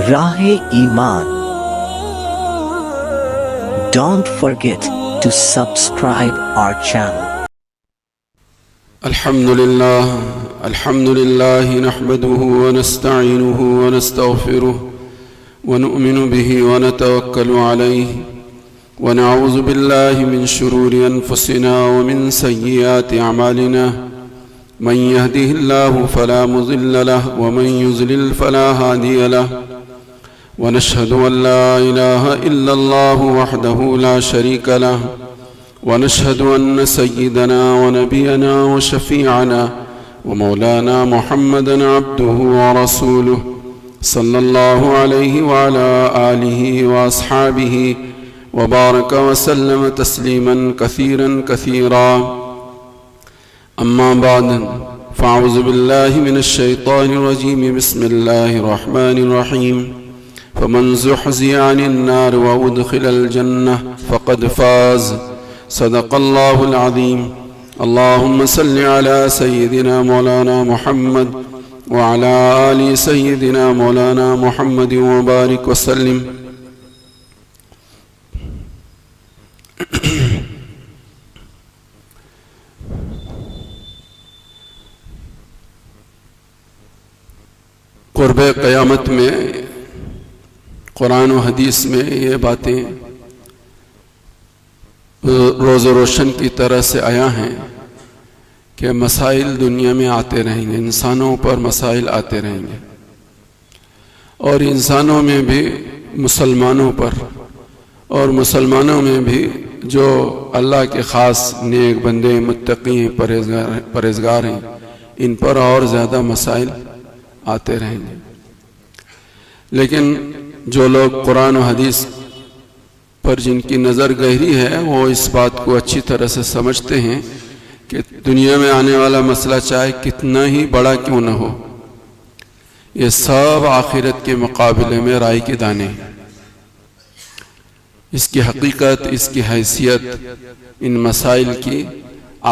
راہ ایمان. Don't forget to subscribe our channel. الحمد لله نحمده ونستعينه ونستغفره ونؤمن به ونتوكل عليه ونعوذ بالله من شرور أنفسنا ومن سيئات أعمالنا من يهده الله فلا مضل له ومن يضلل فلا هادي له ونشهد أن لا إله إلا الله وحده لا شريك له ونشهد أن سيدنا ونبينا وشفيعنا ومولانا محمدا عبده ورسوله صلى الله عليه وعلى آله وأصحابه وبارك وسلم تسليما كثيرا كثيرا. أما بعد فأعوذ بالله من الشيطان الرجيم. بسم الله الرحمن الرحيم. فمن زحزح عن النار وأدخل الجنة فقد فاز. صدق الله العظيم. اللهم صل على سيدنا مولانا محمد وعلى آل سيدنا مولانا محمد وبارك وسلم. قرب قیامت میں قرآن و حدیث میں یہ باتیں روز روشن کی طرح سے آیا ہیں کہ مسائل دنیا میں آتے رہیں گے، انسانوں پر مسائل آتے رہیں گے، اور انسانوں میں بھی مسلمانوں پر، اور مسلمانوں میں بھی جو اللہ کے خاص نیک بندے متقی ہیں، پرہیزگار ہیں، ان پر اور زیادہ مسائل آتے رہیں گے. لیکن جو لوگ قرآن و حدیث پر جن کی نظر گہری ہے وہ اس بات کو اچھی طرح سے سمجھتے ہیں کہ دنیا میں آنے والا مسئلہ چاہے کتنا ہی بڑا کیوں نہ ہو، یہ سب آخرت کے مقابلے میں رائی کے دانے ہیں. اس کی حقیقت، اس کی حیثیت، ان مسائل کی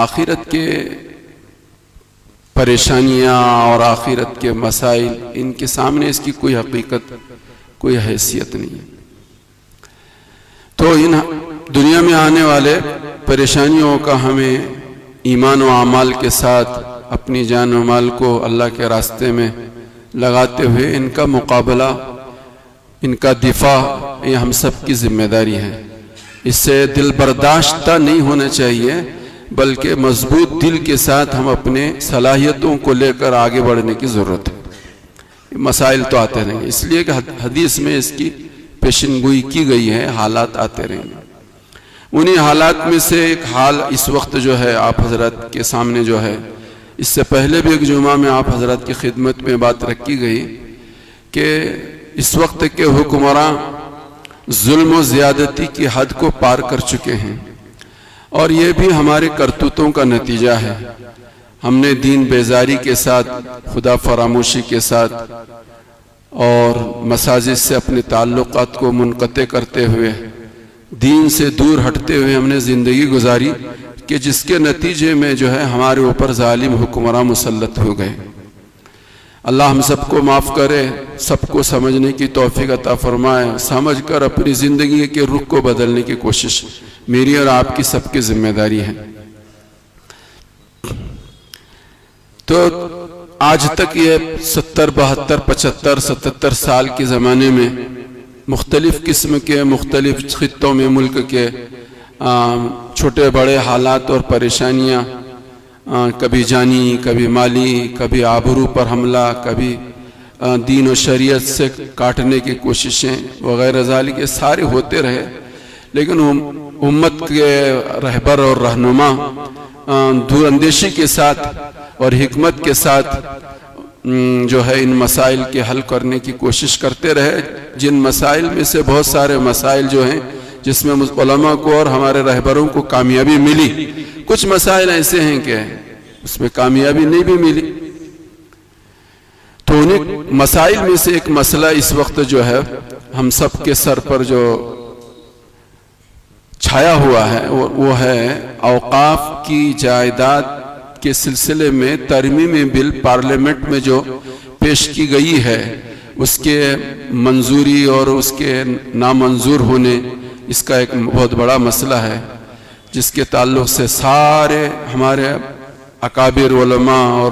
آخرت کے پریشانیاں اور آخرت کے مسائل، ان کے سامنے اس کی کوئی حقیقت، کوئی حیثیت نہیں ہے. تو ان دنیا میں آنے والے پریشانیوں کا ہمیں ایمان و اعمال کے ساتھ اپنی جان و مال کو اللہ کے راستے میں لگاتے ہوئے ان کا مقابلہ، ان کا دفاع، یہ ہم سب کی ذمہ داری ہے. اس سے دل برداشتہ نہیں ہونا چاہیے، بلکہ مضبوط دل کے ساتھ ہم اپنے صلاحیتوں کو لے کر آگے بڑھنے کی ضرورت ہے. مسائل تو آتے رہیں گے، اس لیے کہ حدیث میں اس کی پیشن گوئی کی گئی ہے، حالات آتے رہیں گے. انہی حالات میں سے ایک حال اس وقت جو ہے آپ حضرات کے سامنے جو ہے، اس سے پہلے بھی ایک جمعہ میں آپ حضرات کی خدمت میں بات رکھی گئی کہ اس وقت کے حکمراں ظلم و زیادتی کی حد کو پار کر چکے ہیں، اور یہ بھی ہمارے کرتوتوں کا نتیجہ ہے. ہم نے دین بیزاری کے ساتھ، خدا فراموشی کے ساتھ اور مساجد سے اپنے تعلقات کو منقطع کرتے ہوئے، دین سے دور ہٹتے ہوئے ہم نے زندگی گزاری کہ جس کے نتیجے میں جو ہے ہمارے اوپر ظالم حکمراں مسلط ہو گئے. اللہ ہم سب کو معاف کرے، سب کو سمجھنے کی توفیق عطا فرمائے، سمجھ کر اپنی زندگی کے رخ کو بدلنے کی کوشش میری اور آپ کی سب کی ذمہ داری ہے. تو آج تک یہ 70، 72، 75، 77 سال کے زمانے میں مختلف قسم کے، مختلف خطوں میں ملک کے چھوٹے بڑے حالات اور پریشانیاں، کبھی جانی، کبھی مالی، کبھی آبرو پر حملہ، کبھی دین و شریعت سے کاٹنے کی کوششیں وغیرہ ذالک، یہ سارے ہوتے رہے. لیکن امت کے رہبر اور رہنما دور اندیشی کے ساتھ اور حکمت کے ساتھ جو ہے ان مسائل کے حل کرنے کی کوشش کرتے رہے. جن مسائل میں سے بہت سارے مسائل جو ہیں جس میں علماء کو اور ہمارے رہبروں کو کامیابی ملی، کچھ مسائل ایسے ہیں کہ اس میں کامیابی نہیں بھی ملی. تو انہیں مسائل میں سے ایک مسئلہ اس وقت جو ہے ہم سب کے سر پر جو چھایا ہوا ہے وہ ہے اوقاف کی جائیداد کے سلسلے میں ترمیمی بل پارلیمنٹ میں جو پیش کی گئی ہے اس کے منظوری اور اس کے نامنظور ہونے، اس کا ایک بہت بڑا مسئلہ ہے، جس کے تعلق سے سارے ہمارے اکابر علماء اور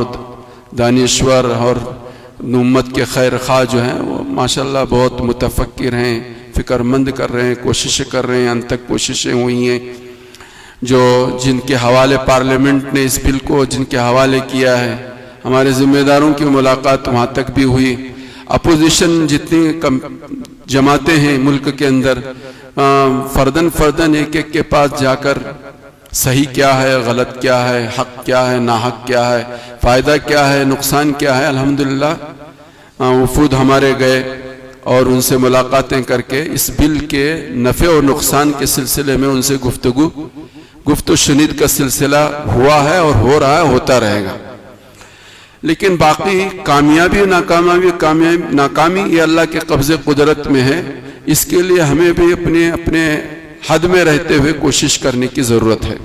دانشور اور امت کے خیر خواہ جو ہیں وہ ماشاءاللہ بہت متفکر ہیں، فکر مند کر رہے ہیں، کوششیں کر رہے ہیں، ان تک کوششیں ہوئی ہیں، جو جن کے حوالے پارلیمنٹ نے اس بل کو جن کے حوالے کیا ہے، ہمارے ذمہ داروں کی ملاقات وہاں تک بھی ہوئی، اپوزیشن جتنی جماعتیں ہیں ملک کے اندر فردن ایک ایک کے پاس جا کر صحیح کیا ہے، غلط کیا ہے، حق کیا ہے، ناحق کیا ہے، فائدہ کیا ہے، نقصان کیا ہے، الحمدللہ وفود ہمارے گئے اور ان سے ملاقاتیں کر کے اس بل کے نفع اور نقصان کے سلسلے میں ان سے گفت و شنید کا سلسلہ ہوا ہے اور ہو رہا ہے، ہوتا رہے گا۔ لیکن باقی کامیابی و ناکامی یہ اللہ کے قبضے قدرت میں ہے، اس کے لیے ہمیں بھی اپنے حد میں رہتے ہوئے کوشش کرنے کی ضرورت ہے۔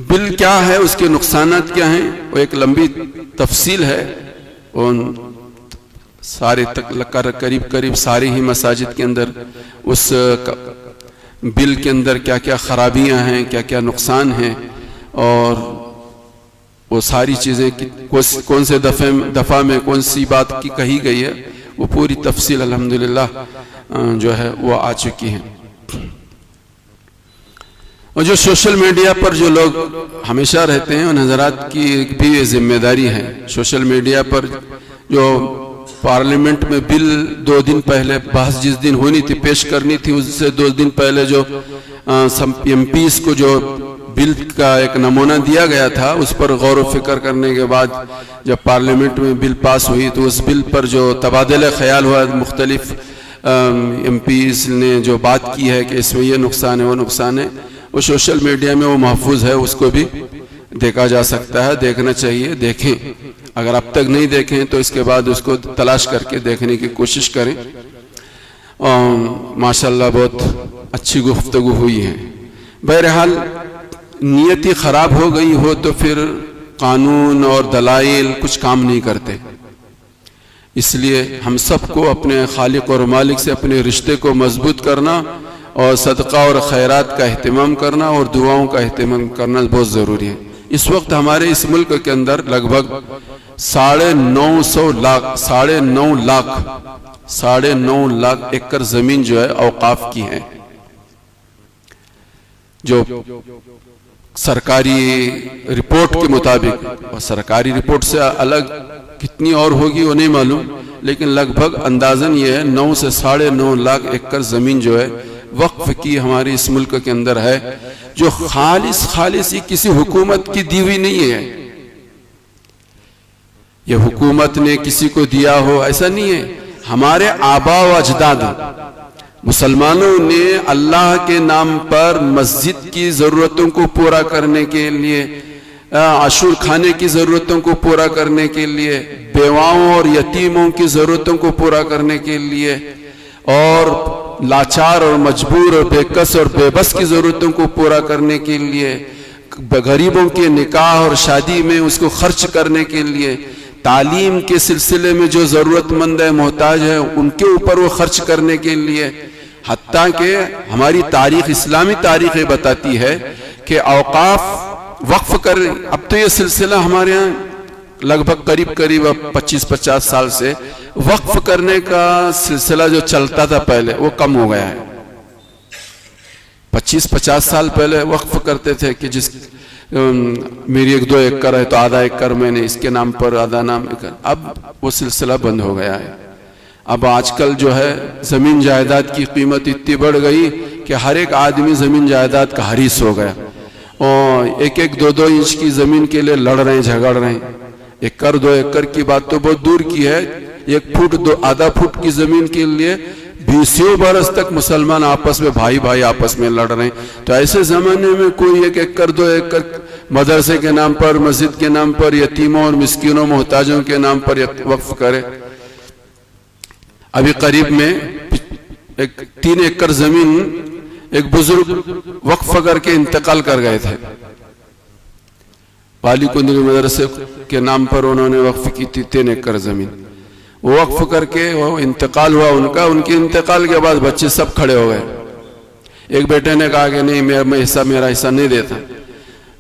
بل کیا ہے، اس کے نقصانات کیا ہیں، وہ ایک لمبی تفصیل ہے، ان سارے قریب سارے ہی مساجد کے اندر اس بل کے اندر کیا کیا خرابیاں ہیں، کیا کیا نقصان ہیں، اور وہ ساری چیزیں کون سے دفعہ میں کون سی بات کی کہی گئی ہے، وہ پوری تفصیل الحمدللہ جو ہے وہ آ چکی ہے۔ اور جو سوشل میڈیا پر جو لوگ ہمیشہ رہتے ہیں ان حضرات کی بھی ذمہ داری ہے۔ سوشل میڈیا پر جو پارلیمنٹ میں بل 2 دن پہلے بحث جس دن ہونی تھی، پیش کرنی تھی، اس سے 2 دن پہلے جو ایم پیز کو جو بل کا ایک نمونہ دیا گیا تھا، اس پر غور و فکر کرنے کے بعد جب پارلیمنٹ میں بل پاس ہوئی تو اس بل پر جو تبادلہ خیال ہوا، مختلف ایم پیز نے جو بات کی ہے کہ اس میں یہ نقصان ہے وہ نقصان ہے، وہ سوشل میڈیا میں وہ محفوظ ہے، اس کو بھی دیکھا جا سکتا ہے، دیکھنا چاہیے، دیکھیں۔ اگر اب تک نہیں دیکھیں تو اس کے بعد اس کو تلاش کر کے دیکھنے کی کوشش کریں۔ ماشاءاللہ بہت اچھی گفتگو ہوئی ہے۔ بہرحال نیتی خراب ہو گئی ہو تو پھر قانون اور دلائل کچھ کام نہیں کرتے، اس لیے ہم سب کو اپنے خالق اور مالک سے اپنے رشتے کو مضبوط کرنا اور صدقہ اور خیرات کا اہتمام کرنا اور دعاؤں کا اہتمام کرنا بہت ضروری ہے۔ اس وقت ہمارے اس ملک کے اندر لگ بھگ 9.5 لاکھ ایکڑ زمین جو ہے اوقاف کی ہے، جو سرکاری رپورٹ کے مطابق، اور سرکاری رپورٹ سے الگ کتنی اور ہوگی وہ نہیں معلوم، لیکن لگ بھگ اندازاً یہ ہے 9 سے 9.5 لاکھ ایکڑ زمین جو ہے وقف کی ہماری اس ملک کے اندر ہے، جو خالص ہی کسی حکومت کی دی ہوئی نہیں ہے۔ یہ حکومت نے کسی کو دیا ہو ایسا نہیں ہے، ہمارے آبا و اجداد مسلمانوں نے اللہ کے نام پر مسجد کی ضرورتوں کو پورا کرنے کے لیے، عاشور کھانے کی ضرورتوں کو پورا کرنے کے لیے، بیواؤں اور یتیموں کی ضرورتوں کو پورا کرنے کے لیے، اور لاچار اور مجبور اور بے کس اور بے بس کی ضرورتوں کو پورا کرنے کے لیے، غریبوں کے نکاح اور شادی میں اس کو خرچ کرنے کے لیے، تعلیم کے سلسلے میں جو ضرورت مند ہے، محتاج ہے، ان کے اوپر وہ خرچ کرنے کے لیے، حتیٰ کہ ہماری تاریخ، اسلامی تاریخ بتاتی ہے کہ اوقاف وقف کر، اب تو یہ سلسلہ ہمارے ہاں لگ بھگ قریب 25-50 سال سے وقف کرنے کا سلسلہ جو چلتا تھا پہلے وہ کم ہو گیا ہے۔ 25-50 سال پہلے وقف کرتے تھے کہ جس میری 1-2 ایکڑ ہے تو آدھا ایکڑ میں نے اس کے نام پر، آدھا نام ایکڑ، اب وہ سلسلہ بند ہو گیا ہے۔ اب آج کل جو ہے زمین جائیداد کی قیمت اتنی بڑھ گئی کہ ہر ایک آدمی زمین جائیداد کا حریص ہو گیا، اور 1-2 انچ کی زمین کے لیے لڑ رہے ہیں، جھگڑ رہے ہیں۔ 1-2 ایکڑ کی بات تو بہت دور کی ہے، 1 فٹ آدھا فٹ کی زمین کے لیے 20 برس تک مسلمان آپس میں بھائی آپس میں لڑ رہے ہیں۔ تو ایسے زمانے میں کوئی 1-2 ایکڑ مدرسے کے نام پر، مسجد کے نام پر، یتیموں اور مسکینوں محتاجوں کے نام پر وقف کرے۔ ابھی قریب میں 3 ایکڑ زمین ایک بزرگ وقف کر کے انتقال کر گئے تھے، والی کنڈری مدرسے کے نام پر انہوں نے وقف کی تھی 3 ایکڑ زمین. وہ وقف کر کے وہ انتقال ہوا ان کے انتقال کے بعد بچے سب کھڑے ہو گئے. ایک بیٹے نے کہا کہ نہیں میرا حصہ نہیں دیتا.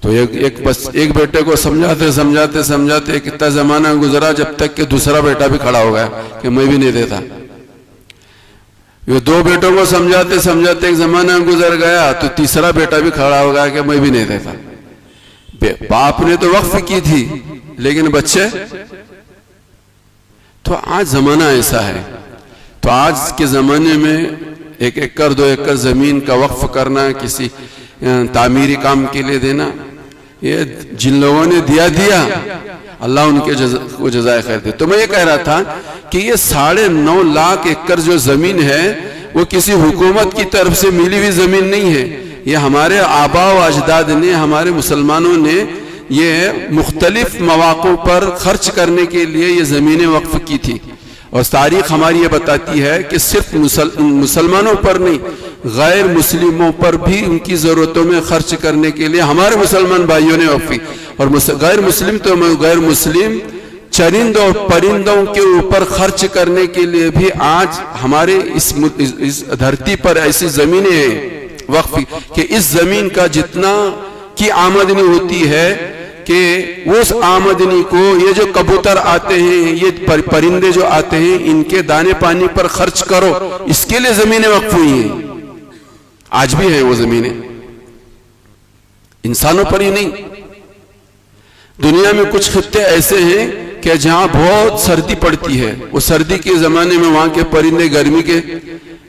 تو ایک بیٹے کو سمجھاتے کتنا زمانہ گزرا جب تک کہ دوسرا بیٹا بھی کھڑا ہو گیا کہ میں بھی نہیں دیتا. یہ 2 بیٹوں کو سمجھاتے ایک زمانہ گزر گیا تو تیسرا بیٹا بھی کھڑا ہو گیا کہ میں بھی نہیں دیتا. باپ نے تو وقف کی تھی لیکن بچے. تو آج زمانہ ایسا ہے. تو آج کے زمانے میں 1 ایکڑ 2 ایکڑ زمین کا وقف کرنا, کسی تعمیری کام کے لیے دینا, یہ جن لوگوں نے دیا اللہ ان کے کو جزائے خیر دے. تو میں یہ کہہ رہا تھا کہ یہ 9.5 لاکھ ایکڑ جو زمین ہے وہ کسی حکومت کی طرف سے ملی ہوئی زمین نہیں ہے. یہ ہمارے آباء و اجداد نے, ہمارے مسلمانوں نے یہ مختلف مواقع پر خرچ کرنے کے لیے یہ زمینیں وقف کی تھی. اور تاریخ ہماری یہ بتاتی ہے کہ صرف مسلمانوں پر نہیں, غیر مسلموں پر بھی ان کی ضرورتوں میں خرچ کرنے کے لیے ہمارے مسلمان بھائیوں نے وقف کی. اور غیر مسلم چرندوں اور پرندوں کے اوپر خرچ کرنے کے لیے بھی آج ہمارے اس دھرتی پر ایسی زمینیں ہیں وقف کہ اس زمین کا جتنا کی آمدنی ہوتی ہے کہ اس آمدنی کو یہ جو کبوتر آتے ہیں, یہ پرندے جو آتے ہیں, ان کے دانے پانی پر خرچ کرو. اس کے لیے زمینیں وقف ہوئی ہیں. آج بھی ہیں وہ زمینیں, انسانوں پر ہی نہیں. دنیا میں کچھ خطے ایسے ہیں کہ جہاں بہت سردی پڑتی ہے, وہ سردی کے زمانے میں وہاں کے پرندے گرمی کے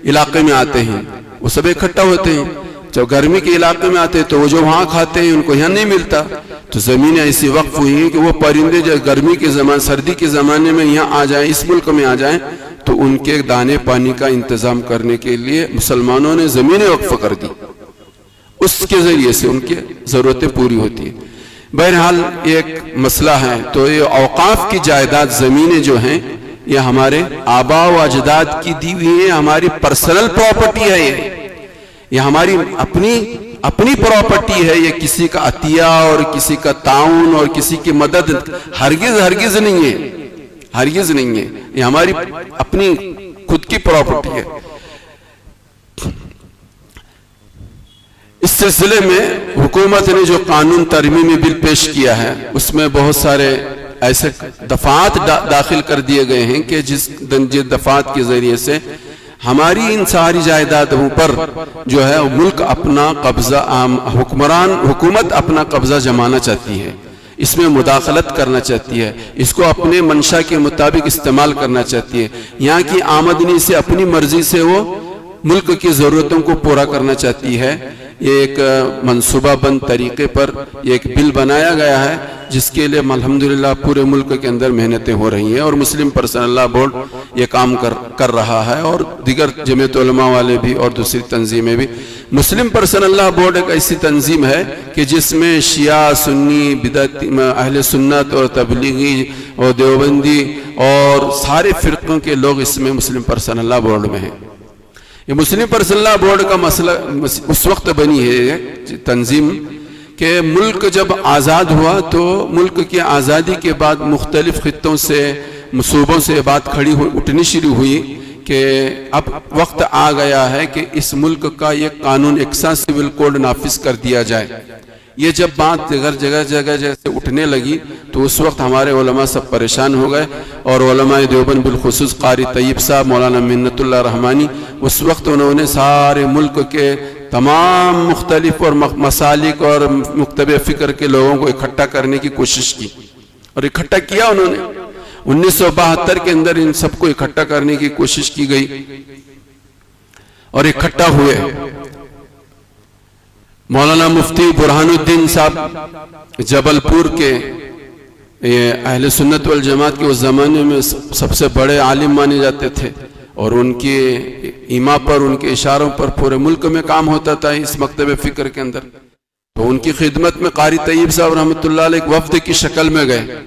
علاقے میں آتے ہیں, وہ سب اکٹھا ہوتے ہیں. جب گرمی کے علاقے میں آتے ہیں تو وہ جو وہاں کھاتے ہیں ان کو یہاں نہیں ملتا. تو زمینیں ایسی وقف ہوئی ہیں کہ وہ پرندے جو گرمی کے زمانے, سردی کے زمانے میں یہاں آ جائیں, اس ملک میں آ جائیں, تو ان کے دانے پانی کا انتظام کرنے کے لیے مسلمانوں نے زمینیں وقف کر دی. اس کے ذریعے سے ان کی ضرورتیں پوری ہوتی ہیں. بہرحال ایک مسئلہ ہے. تو یہ اوقاف کی جائیداد زمینیں جو ہیں یہ ہمارے آباء و اجداد کی دی ہوئی ہیں, ہماری پرسنل پراپرٹی ہے. یہ ہماری اپنی پراپرٹی ہے. یہ کسی کا عطیہ اور کسی کا تعاون اور کسی کی مدد ہرگز نہیں ہے, ہرگز نہیں ہے. یہ ہماری اپنی خود کی پراپرٹی ہے. اس سلسلے میں حکومت نے جو قانون ترمیمی بل پیش کیا ہے اس میں بہت سارے ایسے دفعات داخل کر دیے گئے ہیں کہ جس دفعات کے ذریعے سے ہماری ان ساری جائیدادوں پر جو ہے ملک اپنا قبضہ, حکومت اپنا قبضہ جمانا چاہتی ہے, اس میں مداخلت کرنا چاہتی ہے, اس کو اپنے منشا کے مطابق استعمال کرنا چاہتی ہے. یہاں کی آمدنی سے اپنی مرضی سے وہ ملک کی ضرورتوں کو پورا کرنا چاہتی ہے. یہ ایک منصوبہ بند طریقے پر یہ ایک بل بنایا گیا ہے جس کے لیے الحمدللہ پورے ملک کے اندر محنتیں ہو رہی ہیں, اور مسلم پرسنل لاء بورڈ یہ کام کر رہا ہے, اور دیگر جمعیت علماء والے بھی اور دوسری تنظیمیں بھی. مسلم پرسنل لاء بورڈ ایک ایسی تنظیم ہے کہ جس میں شیعہ, سنی, بدعتی, اہل سنت اور تبلیغی اور دیوبندی اور سارے فرقوں کے لوگ اس میں مسلم پرسنل لاء بورڈ میں ہیں. یہ مسلم پرسنل لاء بورڈ کا مسئلہ اس وقت بنی ہے تنظیم کہ ملک جب آزاد ہوا تو ملک کی آزادی کے بعد مختلف خطوں سے, صوبوں سے بات اٹھنی شروع ہوئی کہ اب وقت آ گیا ہے کہ اس ملک کا یہ قانون یکساں سول کوڈ نافذ کر دیا جائے. یہ جب بات جگہ جیسے اٹھنے لگی تو اس وقت ہمارے علماء سب پریشان ہو گئے, اور علماء دیوبند بالخصوص قاری طیب صاحب, مولانا منت اللہ رحمانی, اس وقت انہوں نے سارے ملک کے تمام مختلف اور مسالک اور مکتب فکر کے لوگوں کو اکٹھا کرنے کی کوشش کی, اور اکٹھا کیا انہوں نے. 1972 کے اندر ان سب کو اکٹھا کرنے کی کوشش کی گئی اور اکٹھا ہوئے. مولانا مفتی برہان الدین صاحب جبل پور کے اہل سنت والجماعت کے اس زمانے میں سب سے بڑے عالم مانے جاتے تھے, اور ان کے ایما پر, ان کے اشاروں پر پورے ملک میں کام ہوتا تھا اس مکتب فکر کے اندر. تو ان کی خدمت میں قاری طیب صاحب رحمۃ اللہ علیہ ایک وفد کی شکل میں گئے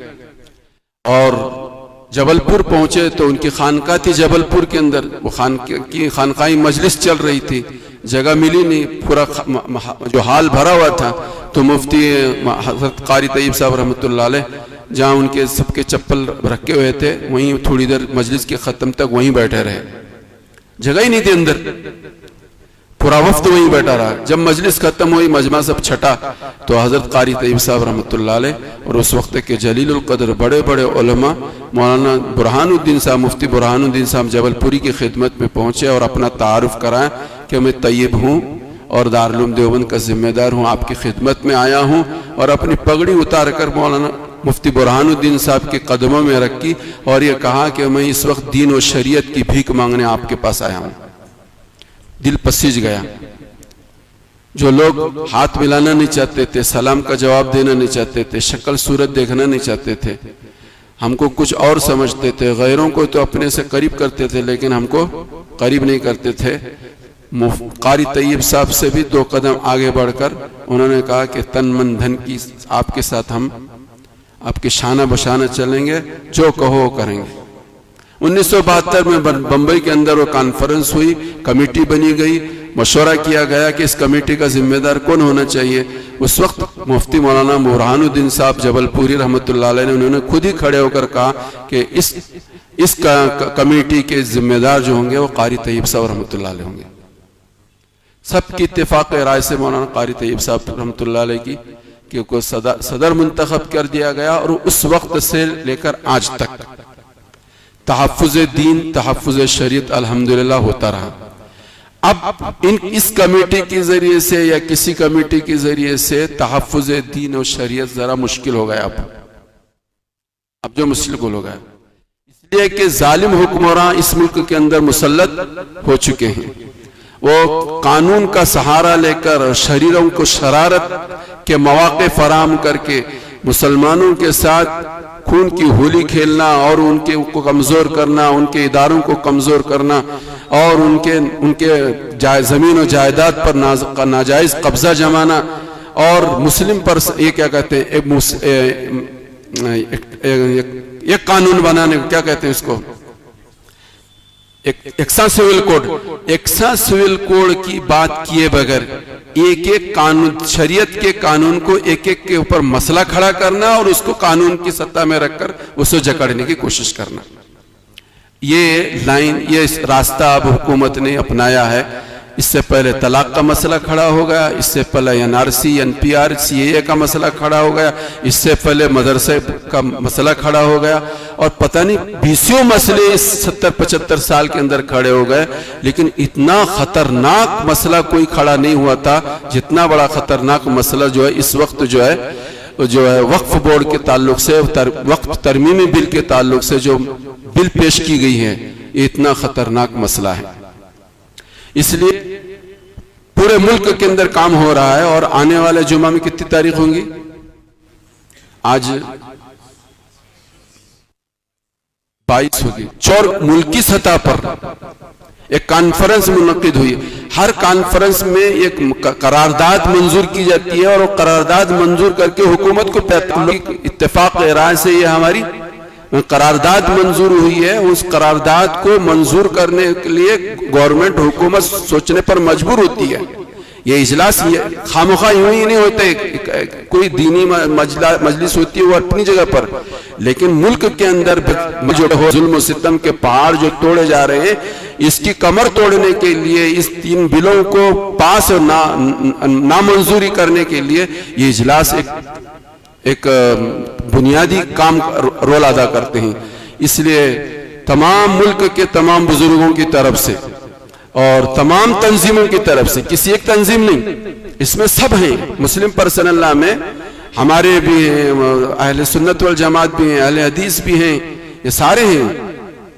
اور جبل پور پہنچے. تو ان کی خانقاہ تھی جبل پور کے اندر, وہ خانقاہی مجلس چل رہی تھی. جگہ ملی نہیں، پورا جو حال بھرا ہوا تھا، تو مفتی حضرت قاری طیب صاحب رحمۃ اللہ علیہ جہاں ان کے سب کے چپل رکھے ہوئے تھے وہیں تھوڑی دیر مجلس کے ختم تک وہیں بیٹھے رہے، جگہ ہی نہیں تھی اندر، پورا وفد وہیں بیٹھا رہا۔ جب مجلس ختم ہوئی، مجمع سب چھٹا، تو حضرت قاری طیب صاحب رحمۃ اللہ علیہ اور اس وقت کے جلیل القدر بڑے بڑے علماء مولانا برہان الدین صاحب، مفتی برہان الدین صاحب جبل پوری کی خدمت میں پہنچے اور اپنا تعارف کرائیں کہ میں طیب ہوں اور دارالعلوم دیوبند کا ذمہ دار ہوں، آپ کی خدمت میں آیا ہوں، اور اپنی پگڑی اتار کر مولانا مفتی برہان الدین صاحب کے قدموں میں رکھی اور یہ کہا کہ میں اس وقت دین و شریعت کی بھیک مانگنے آپ کے پاس آیا ہوں۔ دل پسیج گیا۔ جو لوگ ہاتھ ملانا نہیں چاہتے تھے، سلام کا جواب دینا نہیں چاہتے تھے، شکل صورت دیکھنا نہیں چاہتے تھے، ہم کو کچھ اور سمجھتے تھے، غیروں کو تو اپنے سے قریب کرتے تھے لیکن ہم کو قریب نہیں کرتے تھے، قاری طیب صاحب سے بھی 2 قدم آگے بڑھ کر انہوں نے کہا کہ تن من دھن کی آپ کے ساتھ ہم آپ کے شانہ بشانہ چلیں گے، جو کہو وہ کریں گے۔ 1972 میں بمبئی کے اندر وہ کانفرنس ہوئی، کمیٹی بنی گئی، مشورہ کیا گیا کہ اس کمیٹی کا ذمہ دار کون ہونا چاہیے۔ اس وقت مفتی مولانا برہان الدین صاحب جبل پوری رحمۃ اللہ علیہ نے انہوں نے خود ہی کھڑے ہو کر کہا کہ اس کمیٹی کے ذمہ دار جو ہوں گے وہ قاری طیب صاحب رحمۃ اللہ علیہ ہوں گے۔ سب کی اتفاق رائے سے مولانا قاری طیب صاحب رحمۃ اللہ علیہ کی کہ کو صدر منتخب کر دیا گیا، اور اس وقت سے لے کر آج تک تحفظ دین، تحفظ شریعت الحمدللہ ہوتا رہا۔ اب اس کمیٹی کے ذریعے سے یا کسی کمیٹی کے ذریعے سے تحفظ دین اور شریعت ذرا مشکل ہو گیا، اب جو مشکل ہو گیا، اس لیے کہ ظالم حکمراں اس ملک کے اندر مسلط ہو چکے ہیں۔ وہ قانون کا سہارا لے کر شریروں کو شرارت کے مواقع فراہم کر کے مسلمانوں کے ساتھ خون کی ہولی کھیلنا اور ان کو کمزور کرنا، ان کے اداروں کو کمزور کرنا اور ان کے زمین و جائیداد پر ناجائز قبضہ جمانا، اور مسلم پر یہ کیا کہتے ہیں ایک قانون بنانے کو کیا کہتے ہیں اس کو، یکساں سول کوڈ، یکساں سول کوڈ کی بات کیے بغیر ایک ایک قانون، شریعت کے قانون کو ایک ایک کے اوپر مسئلہ کھڑا کرنا اور اس کو قانون کی سطح میں رکھ کر اسے جکڑنے کی کوشش کرنا، یہ راستہ اب حکومت نے اپنایا ہے۔ اس سے پہلے طلاق کا مسئلہ کھڑا ہو گیا، اس سے پہلے NRC NPR CAA کا مسئلہ کھڑا ہو گیا، اس سے پہلے مدرسے کا مسئلہ کھڑا ہو گیا، اور پتہ نہیں 20 مسئلے اس 70-75 سال کے اندر کھڑے ہو گئے، لیکن اتنا خطرناک مسئلہ کوئی کھڑا نہیں ہوا تھا جتنا بڑا خطرناک مسئلہ جو ہے اس وقت جو ہے وقف بورڈ کے تعلق سے، وقف ترمیمی بل کے تعلق سے جو بل پیش کی گئی ہے، یہ اتنا خطرناک مسئلہ ہے۔ اس لیے پورے ملک کے اندر کام ہو رہا ہے، اور آنے والے جمعہ میں کتنی تاریخ ہوں گی؟ آج 22 ہوگی۔ ملکی سطح پر ایک کانفرنس منعقد ہوئی، ہر کانفرنس میں ایک قرارداد منظور کی جاتی ہے، اور وہ قرارداد منظور کر کے حکومت کو اتفاق رائے سے یہ ہماری قرارداد منظور ہوئی ہے۔ اس قرارداد کو منظور کرنے کے لیے گورنمنٹ، حکومت سوچنے پر مجبور ہوتی ہے۔ یہ اجلاس خامخواہ یوں ہی نہیں ہوتے، کوئی دینی مجلس ہوتی ہے وہ اپنی جگہ پر، لیکن ملک کے اندر جو ظلم و ستم کے پہاڑ جو توڑے جا رہے ہیں، اس کی کمر توڑنے کے لیے، اس 3 بلوں کو پاس اور نامنظوری کرنے کے لیے یہ اجلاس ایک بنیادی کام رول ادا کرتے ہیں۔ اس لیے تمام ملک کے تمام بزرگوں کی طرف سے اور تمام تنظیموں کی طرف سے، کسی ایک تنظیم نہیں، اس میں سب ہیں، مسلم پرسنل لا میں ہمارے بھی ہیں، اہل سنت والجماعت بھی ہیں، اہل حدیث بھی ہیں، یہ سارے ہیں،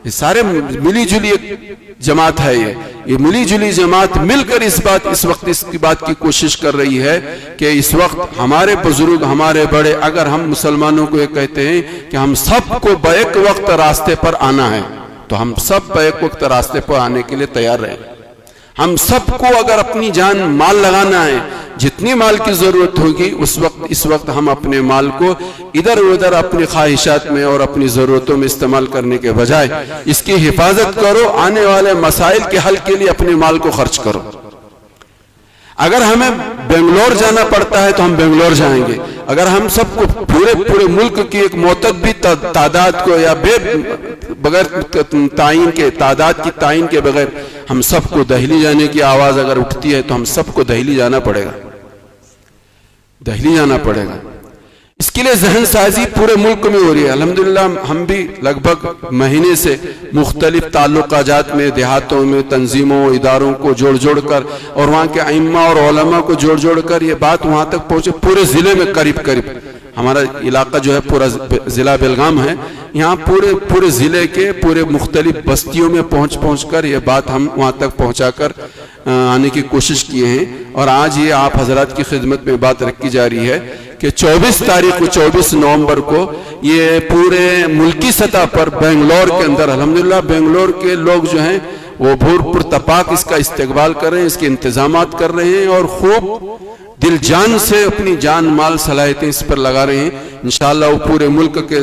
یہ سارے ملی جلی ایک جماعت ہے۔ یہ ملی جلی جماعت مل کر اس وقت اس کی بات کی کوشش کر رہی ہے کہ اس وقت ہمارے بزرگ، ہمارے بڑے، اگر ہم مسلمانوں کو یہ کہتے ہیں کہ ہم سب کو بیک وقت راستے پر آنا ہے، تو ہم سب بیک وقت راستے پر آنے کے لیے تیار رہیں۔ ہم سب کو اگر اپنی جان مال لگانا ہے، جتنی مال کی ضرورت ہوگی اس وقت ہم اپنے مال کو ادھر ادھر اپنی خواہشات میں اور اپنی ضرورتوں میں استعمال کرنے کے بجائے اس کی حفاظت کرو، آنے والے مسائل کے حل کے لیے اپنے مال کو خرچ کرو۔ اگر ہمیں بنگلور جانا پڑتا ہے تو ہم بنگلور جائیں گے. اگر ہم سب کو پورے ملک کی ایک معتبر تعداد کو یا بغیر تعین کے تعداد کی تعین کے بغیر ہم سب کو دہلی جانے کی آواز اگر اٹھتی ہے تو ہم سب کو دہلی جانا پڑے گا. دہلی جانا پڑے گا. اس کے لیے ذہن سازی پورے ملک میں ہو رہی ہے. الحمدللہ ہم بھی لگ بھگ مہینے سے مختلف تعلقات میں دیہاتوں میں تنظیموں اداروں کو جوڑ کر اور وہاں کے ائمہ اور علماء کو جوڑ کر یہ بات وہاں تک پہنچے. پورے ضلع میں قریب ہمارا علاقہ جو ہے پورا ضلع بیلگام ہے, یہاں پورے ضلع کے پورے مختلف بستیوں میں پہنچ کر یہ بات ہم وہاں تک پہنچا کر آنے کی کوشش کیے ہیں. اور آج یہ آپ حضرات کی خدمت میں بات رکھی جا رہی ہے کہ 24 نومبر کو یہ پورے ملکی سطح پر بنگلور کے اندر الحمدللہ بنگلور کے لوگ جو ہیں وہ بھور تپاک اس کا استقبال کر رہے ہیں, اس کے انتظامات کر رہے ہیں اور خوب دل جان سے اپنی جان مال صلاحیتیں اس پر لگا رہے ہیں. انشاءاللہ وہ پورے ملک کے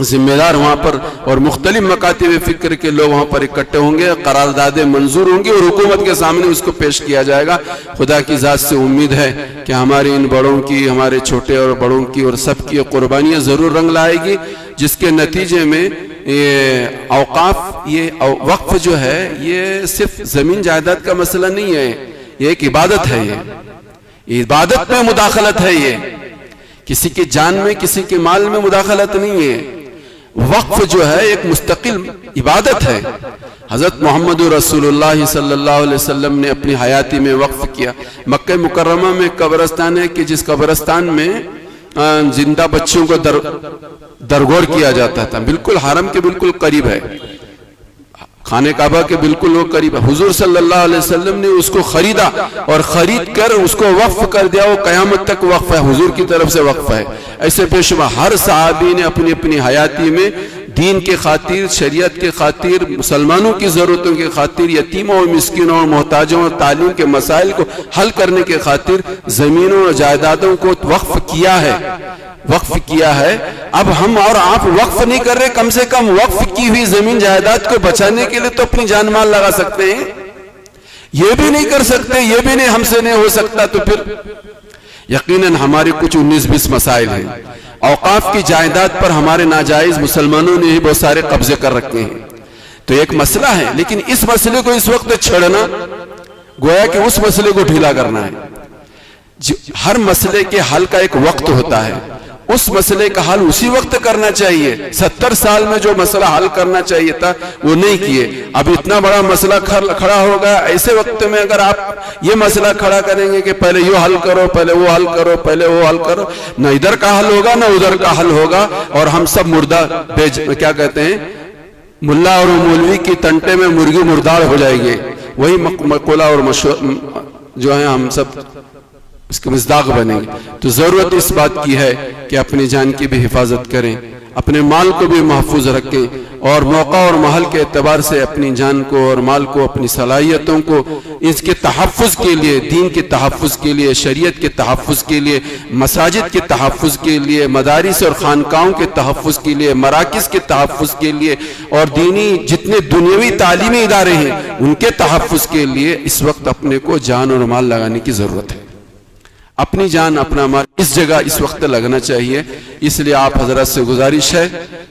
ذمہ دار وہاں پر اور مختلف مکاتب فکر کے لوگ وہاں پر اکٹھے ہوں گے, قراردادیں منظور ہوں گی اور حکومت کے سامنے اس کو پیش کیا جائے گا. خدا کی ذات سے امید ہے کہ ہمارے ان بڑوں کی, ہمارے چھوٹے اور بڑوں کی اور سب کی قربانیاں ضرور رنگ لائے گی, جس کے نتیجے میں یہ اوقاف, یہ وقف جو ہے یہ صرف زمین جائیداد کا مسئلہ نہیں ہے, یہ ایک عبادت ہے. یہ عبادت میں مداخلت ہے, یہ کسی کی جان میں کسی کے مال میں مداخلت نہیں ہے. وقف جو ہے ایک مستقل عبادت ہے. حضرت محمد رسول اللہ صلی اللہ علیہ وسلم نے اپنی حیاتی میں وقف کیا. مکہ مکرمہ میں قبرستان ہے کہ جس قبرستان میں زندہ بچیوں کو درگور کیا جاتا تھا, بالکل حرم کے بالکل قریب ہے, خانہ کعبہ کے بالکل وہ قریب ہے. حضور صلی اللہ علیہ وسلم نے اس کو خریدا اور خرید کر اس کو وقف کر دیا. وہ قیامت تک وقف ہے, حضور کی طرف سے وقف ہے. ایسے بے شمار ہر صحابی نے اپنی اپنی حیاتی میں دین کے خاطر, شریعت کے خاطر, مسلمانوں کی ضرورتوں کے خاطر, یتیموں اور مسکینوں اور محتاجوں اور تعلیم کے مسائل کو حل کرنے کے خاطر زمینوں اور جائیدادوں کو وقف کیا ہے. اب ہم اور آپ وقف نہیں کر رہے, کم سے کم وقف کی ہوئی زمین جائیداد کو بچانے کے لیے تو اپنی جان مال لگا سکتے ہیں. یہ بھی نہیں کر سکتے, یہ بھی نہیں, ہم سے نہیں ہو سکتا, تو پھر یقیناً ہمارے کچھ 19-20 مسائل ہیں. اوقاف کی جائیداد پر ہمارے ناجائز مسلمانوں نے ہی بہت سارے قبضے کر رکھے ہیں. تو ایک مسئلہ ہے, لیکن اس مسئلے کو اس وقت چھڑنا گویا کہ اس مسئلے کو ڈھیلا کرنا ہے. ہر مسئلے کے حل کا ایک وقت ہوتا ہے, اس مسئلے کا حل اسی وقت کرنا چاہیے. 70 سال میں جو مسئلہ حل کرنا چاہیے تھا وہ نہیں کیے. اب اتنا بڑا مسئلہ کھڑا ہوگا, ایسے وقت میں اگر آپ یہ مسئلہ کھڑا کریں گے کہ پہلے یہ حل کرو, پہلے وہ حل کرو, پہلے وہ حل کرو, نہ ادھر کا حل ہوگا نہ ادھر کا حل ہوگا, اور ہم سب مردہ کیا کہتے ہیں, ملا اور مولوی کی تنٹے میں مرغی مردار ہو جائے گی. وہی مقولہ اور جو ہے ہم سب اس کے مصداق بنیں گے. تو ضرورت اس بات کی ہے کہ اپنی جان کی بھی حفاظت کریں, اپنے مال کو بھی محفوظ رکھیں, اور موقع اور محل کے اعتبار سے اپنی جان کو اور مال کو, اپنی صلاحیتوں کو اس کے تحفظ کے لیے, دین کے تحفظ کے لیے, شریعت کے تحفظ کے لیے, مساجد کے تحفظ کے لیے, مدارس اور خانقاہوں کے تحفظ کے لیے, مراکز کے تحفظ کے لیے, اور دینی جتنے دنیاوی تعلیمی ادارے ہیں ان کے تحفظ کے لیے اس وقت اپنے کو جان اور مال لگانے کی ضرورت ہے. اپنی جان اپنا مال اس جگہ اس وقت لگنا چاہیے. اس لیے آپ حضرات سے گزارش ہے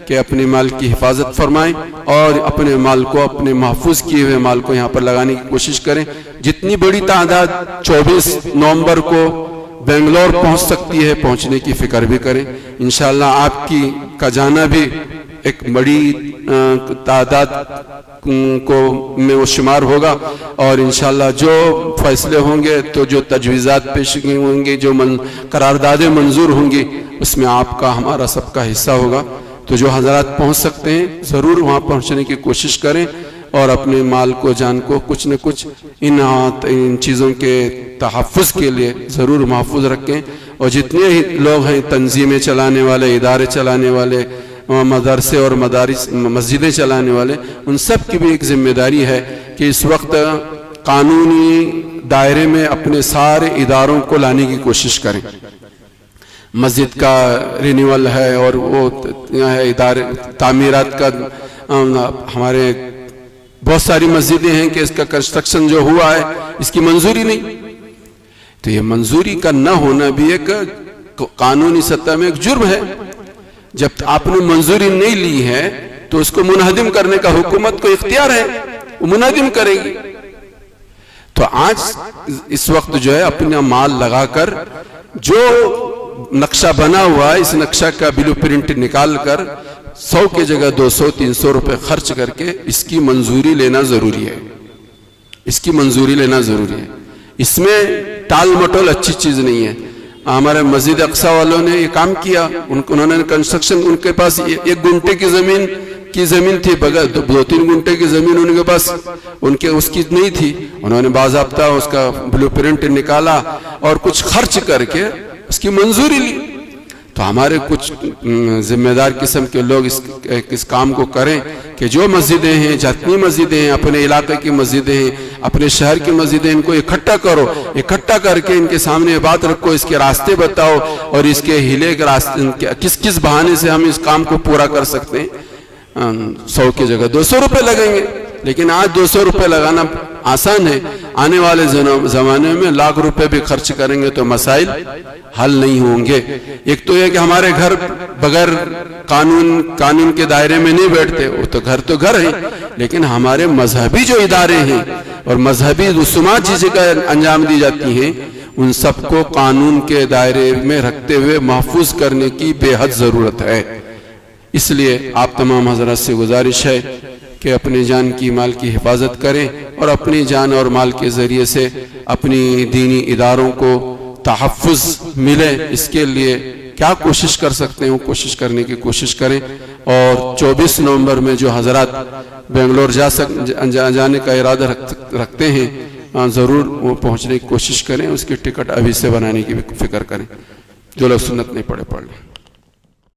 کہ اپنے مال کی حفاظت فرمائیں اور اپنے مال کو, اپنے محفوظ کیے ہوئے مال کو یہاں پر لگانے کی کوشش کریں. جتنی بڑی تعداد 24 نومبر کو بنگلور پہنچ سکتی ہے, پہنچنے کی فکر بھی کریں. انشاءاللہ آپ کا جانا بھی ایک بڑی تعداد کو میں وہ شمار ہوگا, اور انشاءاللہ جو فیصلے ہوں گے, تو جو تجویزات پیش ہوں گے, جو قراردادیں منظور ہوں گی, اس میں آپ کا ہمارا سب کا حصہ ہوگا. تو جو حضرات پہنچ سکتے ہیں ضرور وہاں پہنچنے کی کوشش کریں, اور اپنے مال کو, جان کو کچھ نہ کچھ ان چیزوں کے تحفظ کے لیے ضرور محفوظ رکھیں. اور جتنے ہی لوگ ہیں, تنظیمیں چلانے والے, ادارے چلانے والے, مدرسے اور مسجدیں چلانے والے, ان سب کی بھی ایک ذمہ داری ہے کہ اس وقت قانونی دائرے میں اپنے سارے اداروں کو لانے کی کوشش کریں. مسجد کا رینیول ہے, اور وہ ادارے تعمیرات کا, ہمارے بہت ساری مسجدیں ہیں کہ اس کا کنسٹرکشن جو ہوا ہے اس کی منظوری نہیں, تو یہ منظوری کا نہ ہونا بھی ایک قانونی سطح میں ایک جرم ہے. جب آپ نے منظوری نہیں لی ہے تو اس کو منہدم کرنے کا حکومت کو اختیار ہے, وہ منہدم کرے گی. تو آج اس وقت جو ہے اپنا مال لگا کر جو نقشہ بنا ہوا ہے اس نقشہ کا بلو پرنٹ نکال کر 100 کی جگہ 200-300 روپے خرچ کر کے اس کی منظوری لینا ضروری ہے. اس کی منظوری لینا ضروری ہے. اس میں ٹال مٹول اچھی چیز نہیں ہے. ہمارے مسجد اقصی والوں نے یہ کام کیا, انہوں نے کنسٹرکشن, ان کے پاس 1 گھنٹے کی زمین تھی, بغیر 2-3 گھنٹے کی زمین ان کے پاس اس کی نہیں تھی. انہوں نے باضابطہ اس کا بلو پرنٹ نکالا اور کچھ خرچ کر کے اس کی منظوری لی. تو ہمارے کچھ ذمہ دار قسم کے لوگ اس کام کو کریں کہ جو مسجدیں ہیں, جتنی مسجدیں ہیں, اپنے علاقے کی مسجدیں ہیں, اپنے شہر کی مسجدیں, ان کو اکٹھا کرو, اکٹھا کر کے ان کے سامنے بات رکھو, اس کے راستے بتاؤ اور اس کے ہیلے کے راستے کس بہانے سے ہم اس کام کو پورا کر سکتے ہیں. 100 کی جگہ 200 روپے لگیں گے, لیکن آج 200 روپے لگانا آسان ہے. آنے والے زمانے میں لاکھ روپے بھی خرچ کریں گے تو مسائل حل نہیں ہوں گے. ایک تو یہ کہ ہمارے گھر بغیر قانون کے دائرے میں نہیں بیٹھتے, وہ تو گھر ہیں, لیکن ہمارے مذہبی جو ادارے ہیں اور مذہبی رسومات جس کا انجام دی جاتی ہیں ان سب کو قانون کے دائرے میں رکھتے ہوئے محفوظ کرنے کی بے حد ضرورت ہے. اس لیے آپ تمام حضرات سے گزارش ہے کہ اپنی جان کی مال کی حفاظت کریں اور اپنی جان اور مال کے ذریعے سے اپنی دینی اداروں کو تحفظ ملے. اس کے لیے کیا کوشش کر سکتے ہیں کوشش کرنے کی کوشش کریں. اور 24 نومبر میں جو حضرات بنگلور جانے کا ارادہ رکھتے ہیں ضرور وہ پہنچنے کی کوشش کریں. اس کی ٹکٹ ابھی سے بنانے کی بھی فکر کریں. جو لوگ سنت نہیں پڑھ لیں.